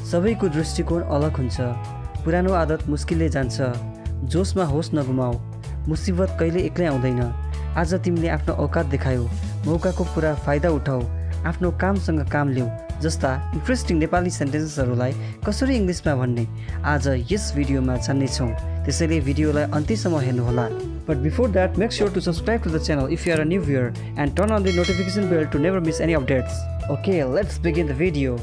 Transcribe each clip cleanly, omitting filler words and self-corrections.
सबैको दृष्टिकोण अलग हुन्छ। पुरानो आदत मुस्किलले जान्छ। जोशमा होस नगुमाऊ। मुसिबत कहिले एक्लै आउँदैन। आज तिमीले आफ्नो औकात देखायौ। मौकाको पुरा फाइदा उठाऊ। आफ्नो कामसँग काम लिऊ। जस्ता इन्ट्रेस्टिङ नेपाली सेन्टेन्सेसहरूलाई कसरी इङ्ग्लिसमा भन्ने आज यस भिडियोमा जान्नेछौँ। त्यसैले भिडियोलाई अन्त्यसम्म हेर्नुहोला। But before that, make sure to subscribe to the channel if you are a new viewer and turn on the notification bell to never miss any updates. Okay, let's begin the video.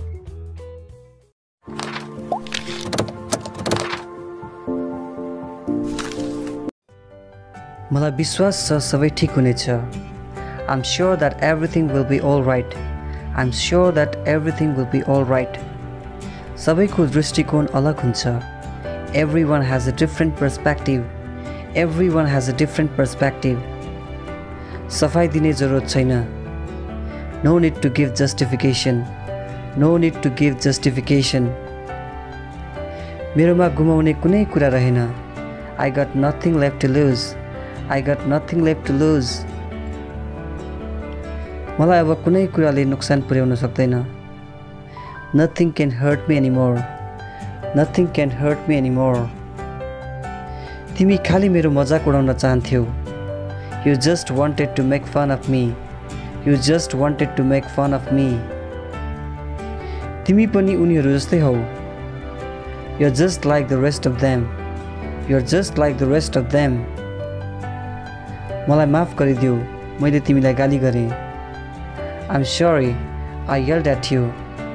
मलाई विश्वास छ सबै ठीक हुनेछ। I'm sure that everything will be all right. I'm sure that everything will be all right. सबैको दृष्टिकोण अलग हुन्छ। Everyone has a different perspective. Everyone has a different perspective. सफाई दिने जरुरत छैन। No need to give justification. No need to give justification. मेरोमा गुमाउने कुनै कुरा रहेन। I got nothing left to lose. I got nothing left to lose. मलाई अब कुनै कुराले नुक्सान पुर्याउन सक्दैन। Nothing can hurt me anymore. Nothing can hurt me anymore. तिमी खाली मेरो मजाक उडाउन चाहन्थ्यौ। You just wanted to make fun of me. You just wanted to make fun of me. तिमी पनि उनीहरू जस्तै हौ। You're just like the rest of them. You're just like the rest of them. मलाई माफ गरिदेऊ, मैले तिमीलाई गाली गरेँ। I'm sorry, I yelled at you.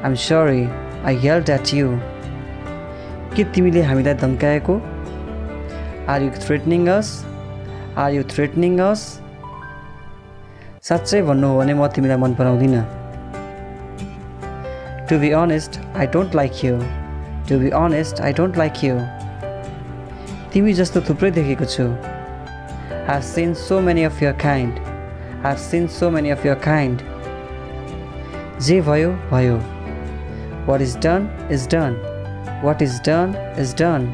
I'm sorry, I yelled at you. के तिमीले हामीलाई धम्काएको? Are you threatening us? Are you threatening us? साच्चै भन्नु हो भने म तिमीलाई मन पराउँदिन। To be honest, I don't like you. To be honest, I don't like you. तिमी जस्तो थुप्रै देखेको छु। I've seen so many of your kind. I've seen so many of your kind. जे भयो भयो। What is done is done. What is done is done.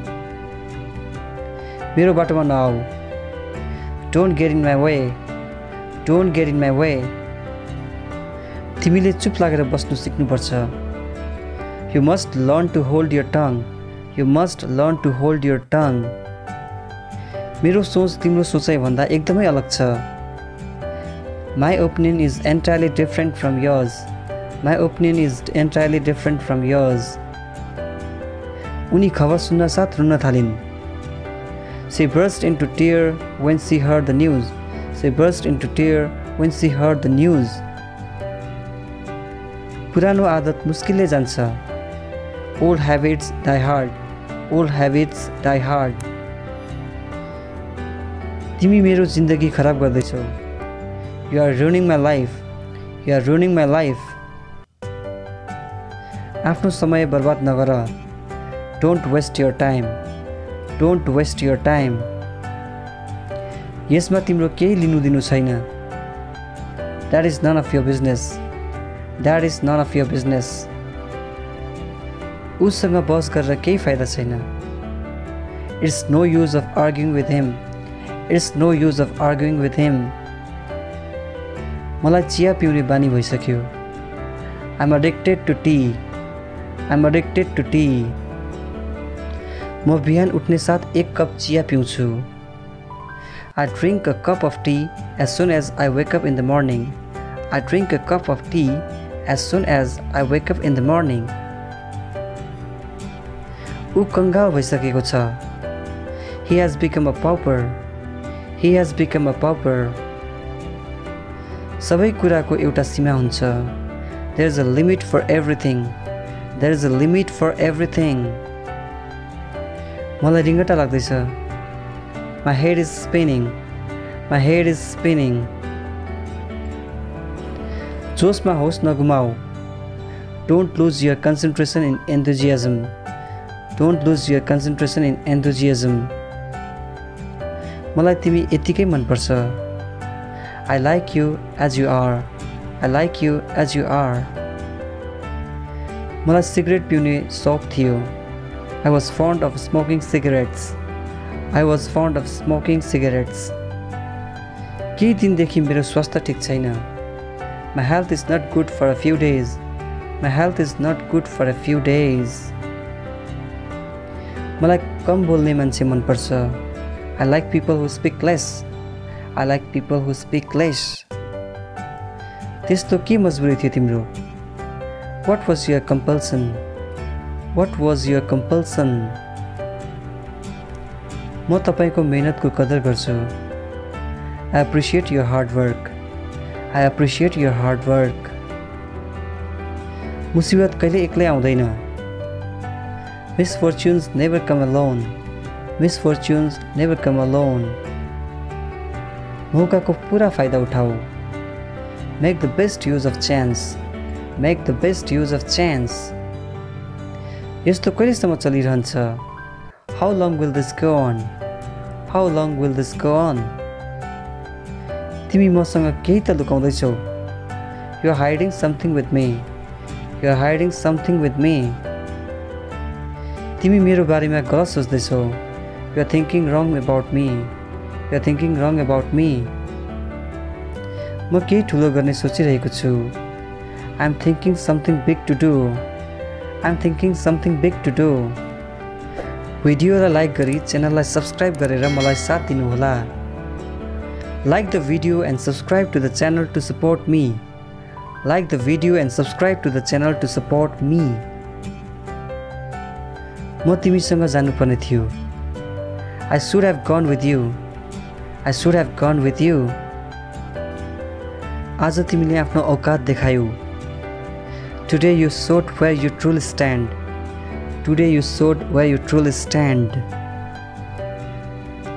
मेरो बाटोमा नआऊ। Don't get in my way. Don't get in my way. तिमीले चुप लागेर बस्नु सिक्नुपर्छ। You must learn to hold your tongue. You must learn to hold your tongue. मेरो सोच तिम्रो सोचाइ भन्दा एकदमै अलग छ। My opinion is entirely different from yours. My opinion is entirely different from yours. उनी खबर सुन्न साथ रुन थालिन्। She burst into tears when she heard the news. She burst into tears when she heard the news. पुरानो आदत मुस्किलले जान्छ। Old habits die hard. Old habits die hard. तिमी मेरो जिन्दगी खराब गर्दैछौ। You are ruining my life. You are ruining my life. आफ्नो समय बर्बाद नगर। Don't waste your time. Don't waste your time. यसमा तिम्रो केही लिनु दिनु छैन। That is none of your business. That is none of your business. उसँग बहस गरेर केही फाइदा छैन। It's no use of arguing with him. It's no use of arguing with him. मलाई चिया पिउने बानी भइसक्यो। I'm addicted to tea. I'm addicted to tea. म बिहान उठ्ने साथ एक कप चिया पिउँछु। I drink a cup of tea as soon as I wake up in the morning. I drink a cup of tea as soon as I wake up in the morning. ऊ कंगाल भइसकेको छ। He has become a pauper. He has become a pauper. सबै कुराको एउटा सीमा हुन्छ। There is a limit for everything. There is a limit for everything. मलाई रिङ्गटा लाग्दैछ। My head is spinning. My head is spinning. जोशमा होस नगुमाऊ। Don't lose your concentration in enthusiasm. Don't lose your concentration in enthusiasm. मलाई तिमी यतिकै मनपर्छ। I like you as you are. I like you as you are. मलाई cigarette पिउने शौक थियो। I was fond of smoking cigarettes. I was fond of smoking cigarettes. केही दिनदेखि मेरो स्वास्थ्य ठीक छैन। My health is not good for a few days. My health is not good for a few days. मलाई कम बोल्ने मान्छे मन पर्छ। I like people who speak less. I like people who speak less. त्यस्तो के मजबुरी थियो तिम्रो? What was your compulsion? What was your compulsion? म तपाईको मेहनतको कदर गर्छु। I appreciate your hard work. I appreciate your hard work. मुसीबत कहिले एक्लै आउँदैन। Misfortunes never come alone. Misfortunes never come alone. मौकाको पूरा फाइदा उठाऊ। Make the best use of chance. Make the best use of chance. यस्तो कहिलेसम्म चलिरहन्छ? How long will this go on? How long will this go on? तिमी मसँग केही त लुकाउँदैछौ। You are hiding something with me. You are hiding something with me. तिमी मेरो बारेमा गलत सोच्दैछौ। You are thinking wrong about me. You are thinking wrong about me. म केही ठुलो गर्ने सोचिरहेको छु। I am thinking something big to do. I am thinking something big to do. भिडियोलाई लाइक गरी च्यानललाई सब्सक्राइब गरेर मलाई साथ दिनुहोला। Like the video and subscribe to the channel to support me. Like the video and subscribe to the channel to support me. म तिमीसँग जानुपर्ने थियो। I should have gone with you. I should have gone with you. आज तिमीले आफ्नो औकात देखायौ। Today you showed where you truly stand. Today you showed where you truly stand.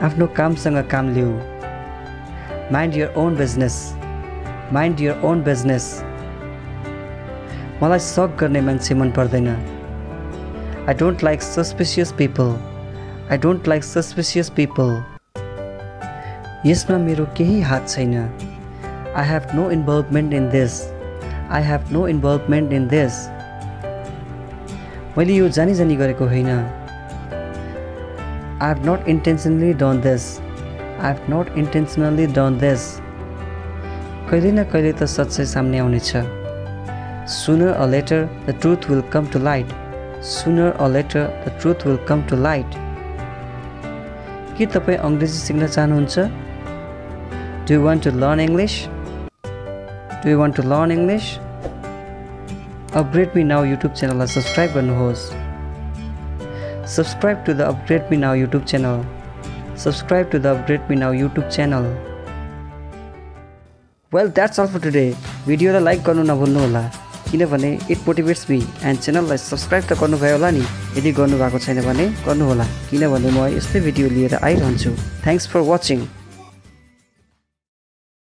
आफ्नो कामसँग काम लिऊ। Mind your own business. Mind your own business. मलाई शक गर्ने मान्छे मन पर्दैन। I don't like suspicious people. I don't like suspicious people. यसमा मेरो केही हात छैन। I have no involvement in this. I have no involvement in this. मैले यो जानी जानी गरेको होइन। I have not intentionally done this. I have not intentionally done this. कहिले न कहिले त सच्चाइ सामने आउनेछ। Sooner or later the truth will come to light. Sooner or later the truth will come to light. के तपाईँ अङ्ग्रेजी सिक्न चाहनुहुन्छ? Do you want to learn English? Do you want to learn English? Upgrade me now YouTube च्यानललाई subscribe गर्नुहोस्। Subscribe to the upgrade me now YouTube channel. Subscribe to the upgrade me now YouTube channel. Well that's all for today. भिडियोलाई like गर्नु नभुल्नुहोला किनभने it motivates me and च्यानललाई subscribe त गर्नुभयो होला नि। यदि गर्नुभएको छैन भने गर्नुहोला किनभने म यस्तै भिडियो लिएर आइरहन्छु। Thanks for watching.